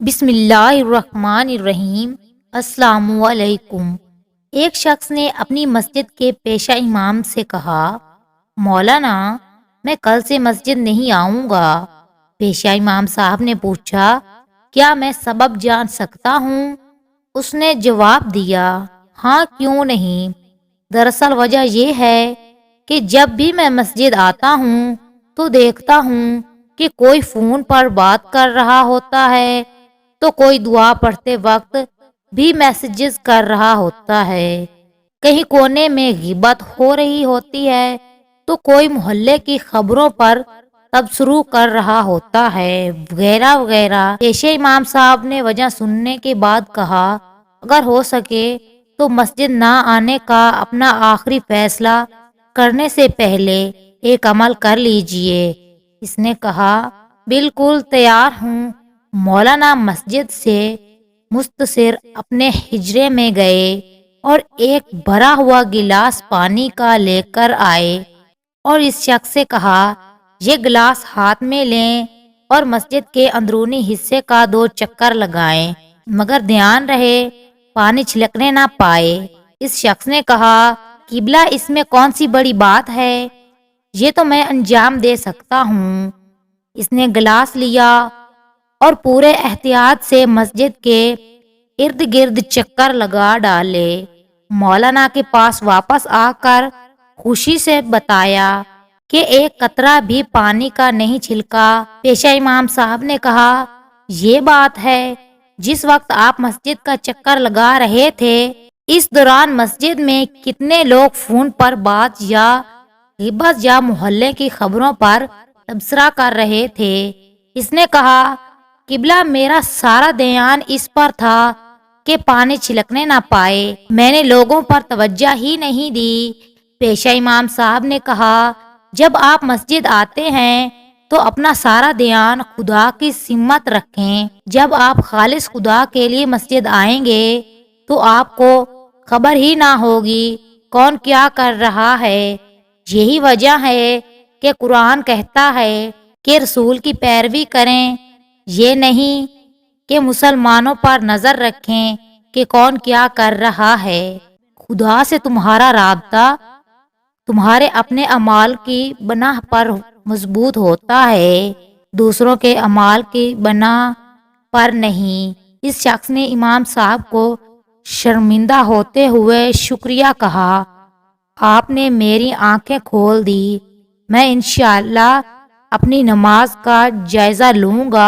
بسم اللہ الرحمن الرحیم۔ السلام علیکم۔ ایک شخص نے اپنی مسجد کے پیشہ امام سے کہا، مولانا میں کل سے مسجد نہیں آؤں گا۔ پیشہ امام صاحب نے پوچھا، کیا میں سبب جان سکتا ہوں؟ اس نے جواب دیا، ہاں کیوں نہیں۔ دراصل وجہ یہ ہے کہ جب بھی میں مسجد آتا ہوں تو دیکھتا ہوں کہ کوئی فون پر بات کر رہا ہوتا ہے تو کوئی دعا پڑھتے وقت بھی میسجز کر رہا ہوتا ہے، کہیں کونے میں غیبت ہو رہی ہوتی ہے تو کوئی محلے کی خبروں پر تبصرہ کر رہا ہوتا ہے، وغیرہ وغیرہ۔ پیشہ امام صاحب نے وجہ سننے کے بعد کہا، اگر ہو سکے تو مسجد نہ آنے کا اپنا آخری فیصلہ کرنے سے پہلے ایک عمل کر لیجئے۔ اس نے کہا، بالکل تیار ہوں۔ مولانا مسجد سے مختصر اپنے حجرے میں گئے اور ایک بھرا ہوا گلاس پانی کا لے کر آئے اور اس شخص سے کہا، یہ گلاس ہاتھ میں لیں اور مسجد کے اندرونی حصے کا 2 چکر لگائیں، مگر دھیان رہے پانی چھلکنے نہ پائے۔ اس شخص نے کہا، قبلہ اس میں کون سی بڑی بات ہے، یہ تو میں انجام دے سکتا ہوں۔ اس نے گلاس لیا اور پورے احتیاط سے مسجد کے ارد گرد چکر لگا ڈالے۔ مولانا کے پاس واپس آ کر خوشی سے بتایا کہ ایک قطرہ بھی پانی کا نہیں چھلکا۔ پیشہ امام صاحب نے کہا، یہ بات ہے، جس وقت آپ مسجد کا چکر لگا رہے تھے اس دوران مسجد میں کتنے لوگ فون پر بات یا غیبت یا محلے کی خبروں پر تبصرہ کر رہے تھے؟ اس نے کہا، قبلہ میرا سارا دھیان اس پر تھا کہ پانی چھلکنے نہ پائے، میں نے لوگوں پر توجہ ہی نہیں دی۔ پیشہ امام صاحب نے کہا، جب آپ مسجد آتے ہیں تو اپنا سارا دھیان خدا کی سمت رکھیں۔ جب آپ خالص خدا کے لیے مسجد آئیں گے تو آپ کو خبر ہی نہ ہوگی کون کیا کر رہا ہے۔ یہی وجہ ہے کہ قرآن کہتا ہے کہ رسول کی پیروی کریں، یہ نہیں کہ مسلمانوں پر نظر رکھیں کہ کون کیا کر رہا ہے۔ خدا سے تمہارا رابطہ تمہارے اپنے اعمال کی بنا پر مضبوط ہوتا ہے، دوسروں کے اعمال کی بنا پر نہیں۔ اس شخص نے امام صاحب کو شرمندہ ہوتے ہوئے شکریہ کہا، آپ نے میری آنکھیں کھول دی، میں انشاءاللہ اپنی نماز کا جائزہ لوں گا۔